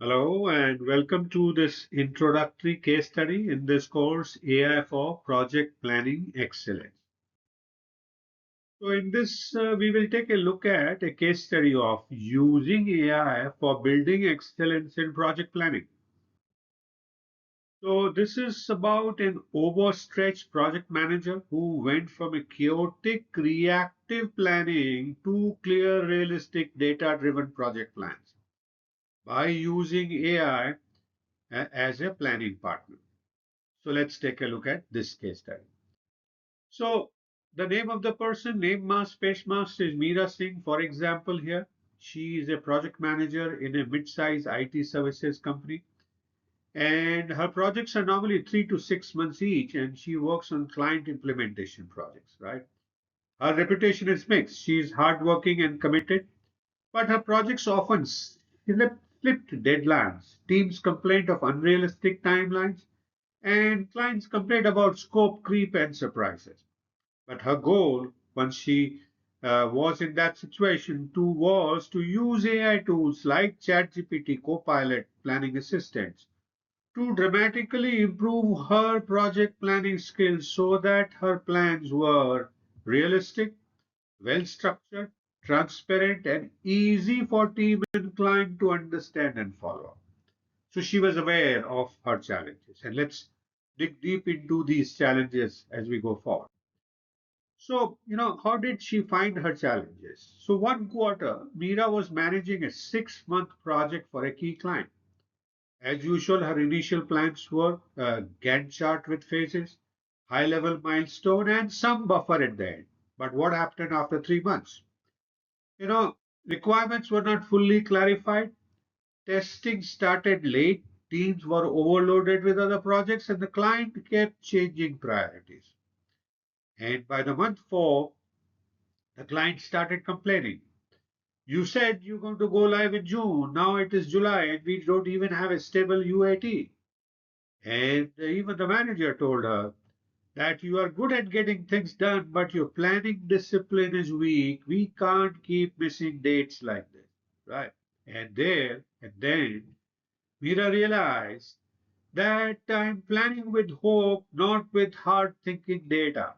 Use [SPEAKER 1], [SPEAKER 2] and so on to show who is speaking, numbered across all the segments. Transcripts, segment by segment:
[SPEAKER 1] Hello and welcome to this introductory case study in this course AI for Project Planning Excellence. So in this we will take a look at a case study of using AI for building excellence in project planning. So this is about an overstretched project manager who went from a chaotic reactive planning to clear realistic data driven project plans by using AI as a planning partner. So let's take a look at this case study. So the name of the person, name mask, space mask is Meera Singh. For example, here she is a project manager in a mid-size IT services company, and her projects are normally 3 to 6 months each, and she works on client implementation projects. Right? Her reputation is mixed. She is hardworking and committed, but her projects often slipped deadlines. Teams complained of unrealistic timelines, and clients complained about scope creep and surprises. But her goal, once she was in that situation, was to use AI tools like ChatGPT, Copilot, planning assistants to dramatically improve her project planning skills so that her plans were realistic, well structured, transparent, and easy for team and client to understand and follow. So she was aware of her challenges. And let's dig deep into these challenges as we go forward. So, how did she find her challenges? So, one quarter, Meera was managing a 6 month project for a key client. As usual, her initial plans were a Gantt chart with phases, high level milestone, and some buffer at the end. But what happened after 3 months? You know, requirements were not fully clarified. Testing started late. Teams were overloaded with other projects, and the client kept changing priorities. And by the month four, the client started complaining. You said you're going to go live in June. Now it is July, and we don't even have a stable UAT. And even the manager told her that you are good at getting things done, but your planning discipline is weak. We can't keep missing dates like this, right? And then Mira realized that I'm planning with hope, not with hard thinking data.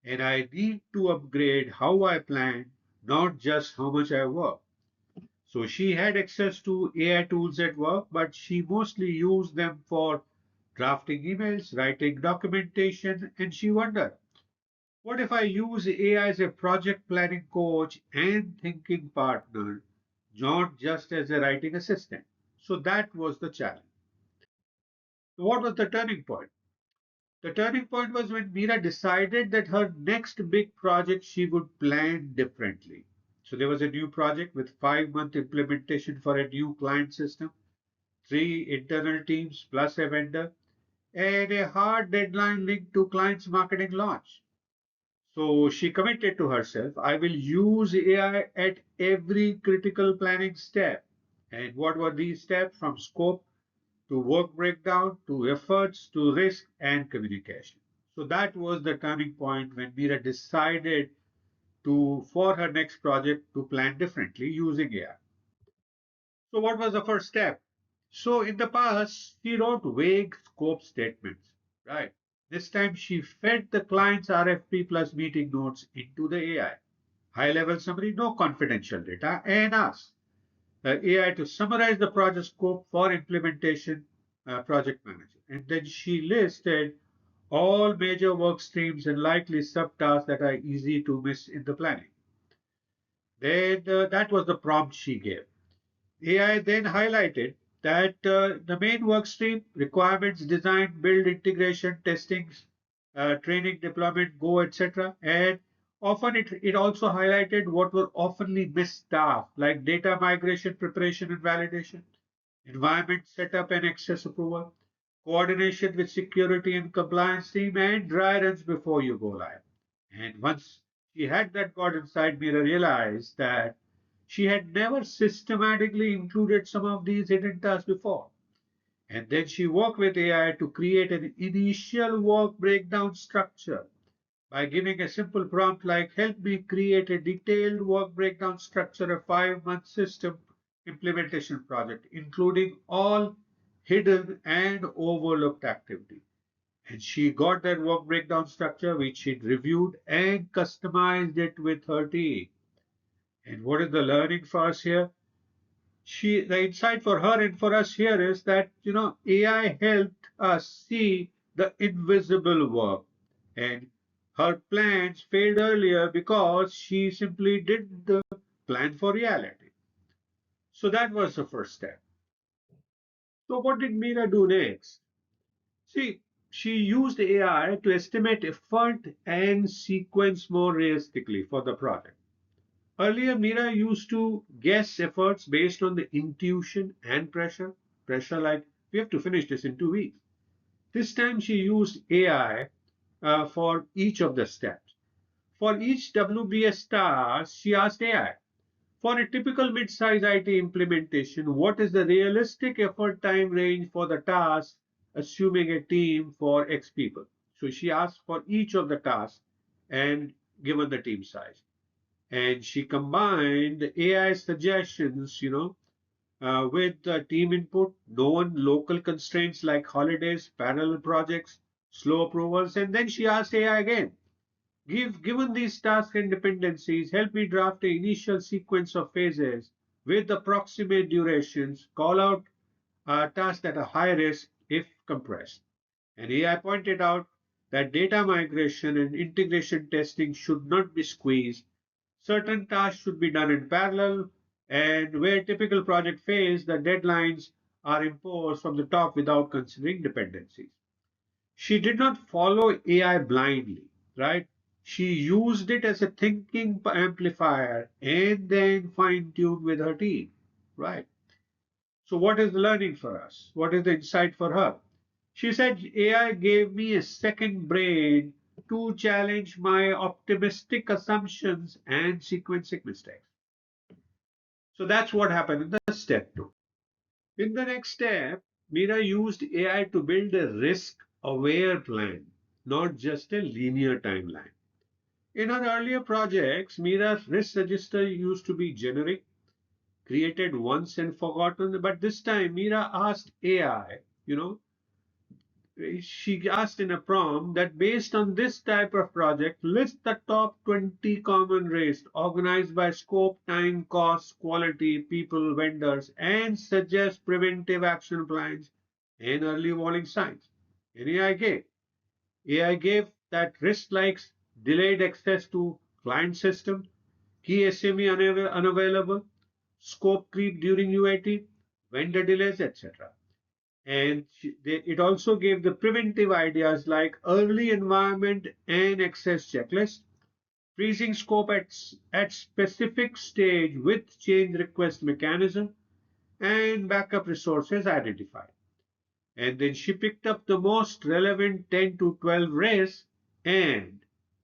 [SPEAKER 1] And I need to upgrade how I plan, not just how much I work. So she had access to AI tools at work, but she mostly used them for drafting emails, writing documentation, and she wondered, what if I use AI as a project planning coach and thinking partner, not just as a writing assistant? So that was the challenge. So what was the turning point? The turning point was when Meera decided that her next big project she would plan differently. So there was a new project with 5 month implementation for a new client system, three internal teams plus a vendor, and a hard deadline linked to client's marketing launch. So she committed to herself, I will use AI at every critical planning step. And what were these steps? From scope to work breakdown to efforts to risk and communication. So that was the turning point when Meera decided for her next project to plan differently using AI. So what was the first step? So in the past, she wrote vague scope statements, right? This time she fed the client's RFP plus meeting notes into the AI. High level summary, no confidential data, and asked AI to summarize the project scope for implementation project manager. And then she listed all major work streams and likely subtasks that are easy to miss in the planning. Then that was the prompt she gave. AI then highlighted that the main work stream requirements, design, build, integration, testing, training, deployment, go, etc. And often it also highlighted what were oftenly missed tasks like data migration, preparation, and validation, environment setup and access approval, coordination with security and compliance team, and dry runs before you go live. And once she had that got inside, Mira realized that she had never systematically included some of these hidden tasks before. And then she worked with AI to create an initial work breakdown structure by giving a simple prompt like help me create a detailed work breakdown structure, a 5 month system implementation project, including all hidden and overlooked activity. And she got that work breakdown structure, which she reviewed and customized it with her team. And what is the learning for us here? The insight for her and for us here is that, AI helped us see the invisible work. And her plans failed earlier because she simply did the plan for reality. So that was the first step. So what did Mira do next? See, she used AI to estimate effort and sequence more realistically for the project. Earlier, Mira used to guess efforts based on the intuition and pressure. Pressure like, we have to finish this in 2 weeks. This time she used AI for each of the steps. For each WBS task, she asked AI, for a typical mid-size IT implementation, what is the realistic effort time range for the task, assuming a team for X people? So she asked for each of the tasks and given the team size. And she combined AI suggestions, with team input, known local constraints like holidays, parallel projects, slow approvals, and then she asked AI again, given these tasks and dependencies, help me draft an initial sequence of phases with approximate durations, call out tasks that are high risk if compressed. And AI pointed out that data migration and integration testing should not be squeezed. Certain tasks should be done in parallel, and where typical project phase, the deadlines are imposed from the top without considering dependencies. She did not follow AI blindly, right? She used it as a thinking amplifier and then fine tuned with her team, right? So, what is the learning for us? What is the insight for her? She said, AI gave me a second brain to challenge my optimistic assumptions and sequencing mistakes. So, that's what happened in the step two. In the next step, Mira used AI to build a risk aware plan, not just a linear timeline. In her earlier projects, Mira's risk register used to be generic, created once and forgotten, but this time Mira asked AI, she asked in a prompt that based on this type of project, list the top 20 common risks organized by scope, time, cost, quality, people, vendors, and suggest preventive action plans and early warning signs. And AI gave that risk like delayed access to client system, key SME unavailable, scope creep during UAT, vendor delays, etc. And it also gave the preventive ideas like early environment and access checklist, freezing scope at specific stage with change request mechanism, and backup resources identified. And then she picked up the most relevant 10 to 12 risks and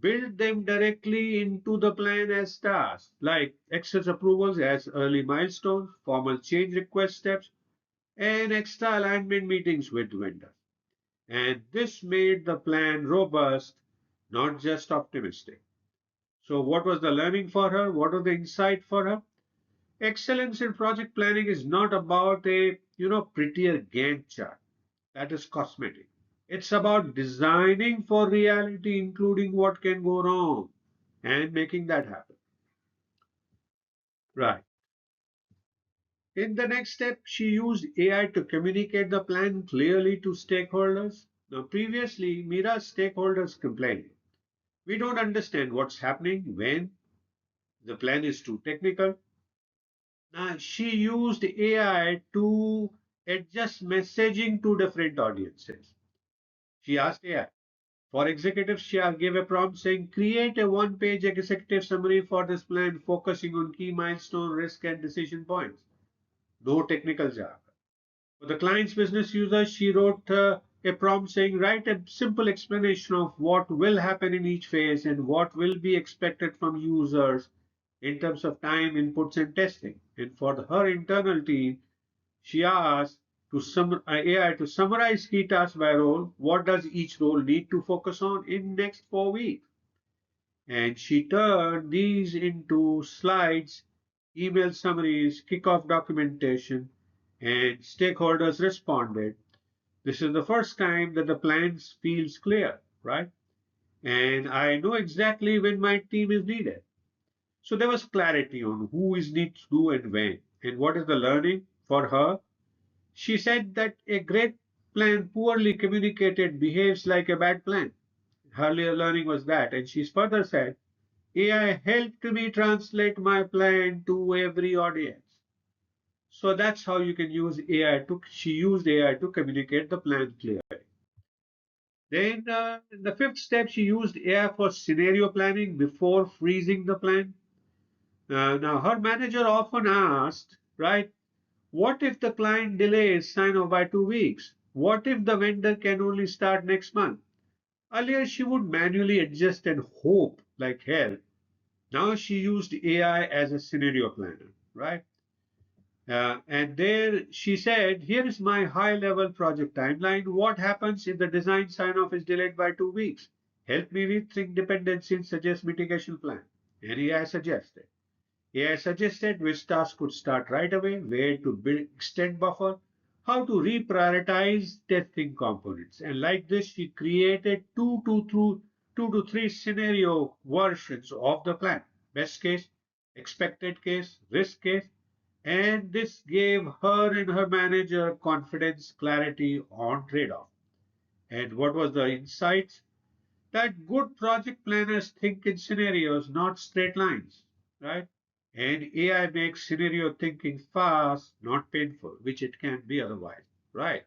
[SPEAKER 1] built them directly into the plan as tasks, like access approvals as early milestones, formal change request steps, and extra alignment meetings with vendors. And this made the plan robust, not just optimistic. So, what was the learning for her? What was the insight for her? Excellence in project planning is not about a prettier Gantt chart that is cosmetic. It's about designing for reality, including what can go wrong, and making that happen. Right. In the next step, she used AI to communicate the plan clearly to stakeholders. Now, previously, Mira's stakeholders complained, we don't understand what's happening when the plan is too technical. Now, she used AI to adjust messaging to different audiences. She asked AI, for executives, she gave a prompt saying, create a one-page executive summary for this plan focusing on key milestone, risk, and decision points. No technical jargon. For the client's business users, she wrote a prompt saying, write a simple explanation of what will happen in each phase and what will be expected from users in terms of time, inputs, and testing. And for her internal team, she asked AI to summarize key tasks by role. What does each role need to focus on in next 4 weeks? And she turned these into slides email summaries, kickoff documentation, and stakeholders responded. This is the first time that the plan feels clear, right? And I know exactly when my team is needed. So there was clarity on who is needs to do and when. And what is the learning for her? She said that a great plan poorly communicated behaves like a bad plan. Her learning was that. And she further said, AI helped me translate my plan to every audience. So that's how you can use AI to, she used AI to communicate the plan clearly. Then the fifth step, she used AI for scenario planning before freezing the plan. Now, her manager often asked, right, what if the client delays sign off by 2 weeks? What if the vendor can only start next month? Earlier, she would manually adjust and hope like hell. Now she used AI as a scenario planner, right? And there she said, here is my high level project timeline. What happens if the design sign off is delayed by 2 weeks? Help me rethink dependency and suggest mitigation plan. And AI suggested. AI suggested which tasks could start right away, where to build extend buffer, how to reprioritize testing components. And like this, she created two to three scenario versions of the plan. Best case, expected case, risk case, and this gave her and her manager confidence, clarity on trade-off. And what was the insights? That good project planners think in scenarios, not straight lines, right? And AI makes scenario thinking fast, not painful, which it can be otherwise, right?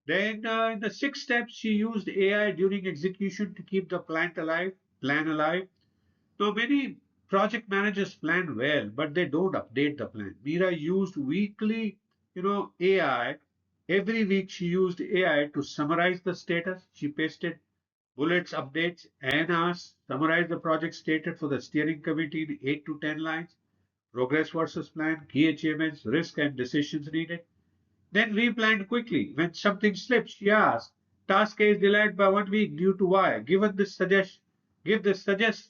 [SPEAKER 1] Then in the sixth step, she used AI during execution to keep the plan alive. Now, many project managers plan well, but they don't update the plan. Mira used weekly, AI. Every week she used AI to summarize the status. She pasted bullets, updates, and asked, summarize the project status for the steering committee in 8 to 10 lines, progress versus plan, key achievements, risk, and decisions needed. Then replanned quickly. When something slips, she asked, task A is delayed by 1 week due to why? Give the suggest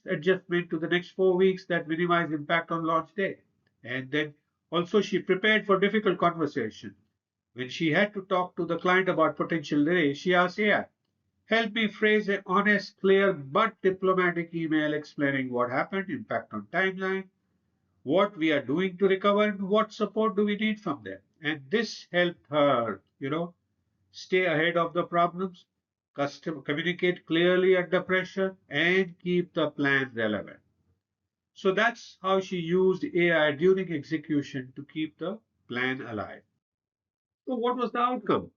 [SPEAKER 1] adjustment to the next 4 weeks that minimize impact on launch day. And then also she prepared for difficult conversation. When she had to talk to the client about potential delay, she asked AI, help me phrase an honest, clear, but diplomatic email explaining what happened, impact on timeline, what we are doing to recover, and what support do we need from them. And this helped her, stay ahead of the problems, communicate clearly under pressure, and keep the plan relevant. So that's how she used AI during execution to keep the plan alive. So, what was the outcome?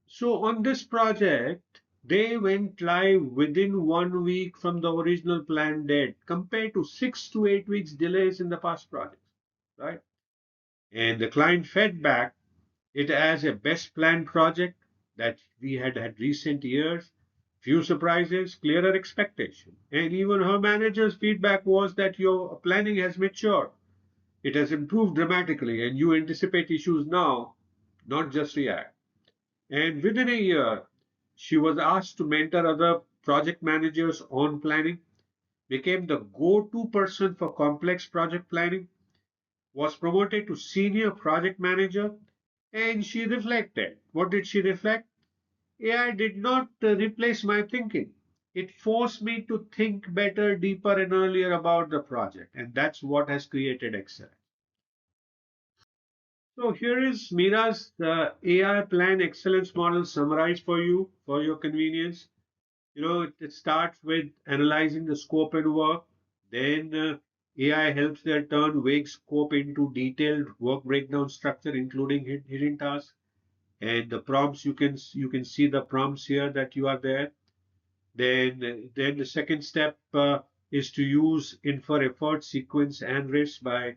[SPEAKER 1] So on this project, they went live within 1 week from the original plan date, compared to 6 to 8 weeks delays in the past projects, right? And the client fed back it as a best planned project that we had recent years, few surprises, clearer expectation. And even her manager's feedback was that your planning has matured. It has improved dramatically, and you anticipate issues now, not just react. And within a year, she was asked to mentor other project managers on planning, became the go to person for complex project planning, was promoted to senior project manager, and she reflected. What did she reflect? AI did not replace my thinking. It forced me to think better, deeper, and earlier about the project, and that's what has created excellence. So here is Mira's AI plan excellence model summarized for you for your convenience. It starts with analyzing the scope and work. Then AI helps their turn vague scope into detailed work breakdown structure, including hidden tasks and the prompts. You can see the prompts here that you are there. Then the second step is to use infer effort, sequence, and risk by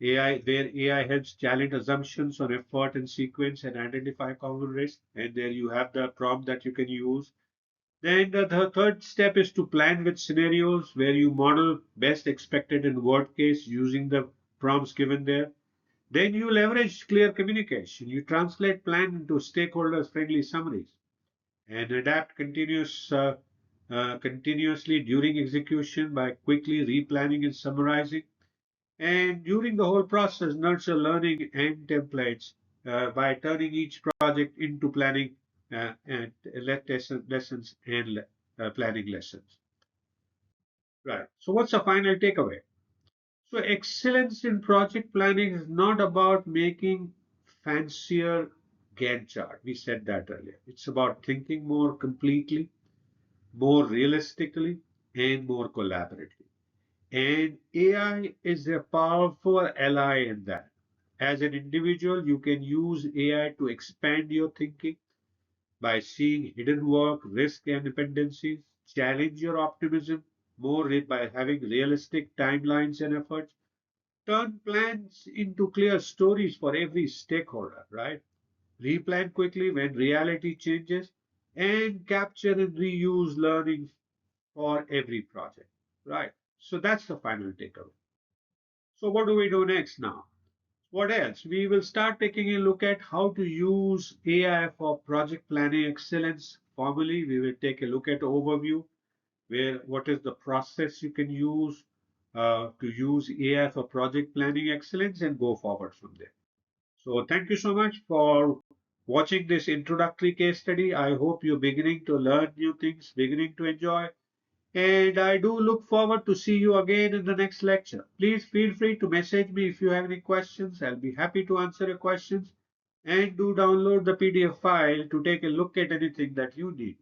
[SPEAKER 1] AI, where AI helps challenge assumptions on effort and sequence and identify common risk. And there you have the prompt that you can use. Then the third step is to plan with scenarios where you model best expected and worst case using the prompts given there. Then you leverage clear communication. You translate plan into stakeholders friendly summaries and adapt continuously during execution by quickly replanning and summarizing. And during the whole process, nurture learning and templates by turning each project into planning and lessons and planning lessons. Right. So, what's the final takeaway? So, excellence in project planning is not about making fancier Gantt chart. We said that earlier. It's about thinking more completely, more realistically, and more collaboratively. And AI is a powerful ally in that. As an individual, you can use AI to expand your thinking by seeing hidden work, risk, and dependencies, challenge your optimism more by having realistic timelines and efforts, turn plans into clear stories for every stakeholder, right? Replan quickly when reality changes, and capture and reuse learnings for every project, right? So that's the final takeaway. So what do we do next now? What else? We will start taking a look at how to use AI for project planning excellence. Formally, we will take a look at overview, where what is the process you can use to use AI for project planning excellence and go forward from there. So thank you so much for watching this introductory case study. I hope you're beginning to learn new things, beginning to enjoy. And I do look forward to see you again in the next lecture. Please feel free to message me if you have any questions. I'll be happy to answer your questions. And do download the PDF file to take a look at anything that you need.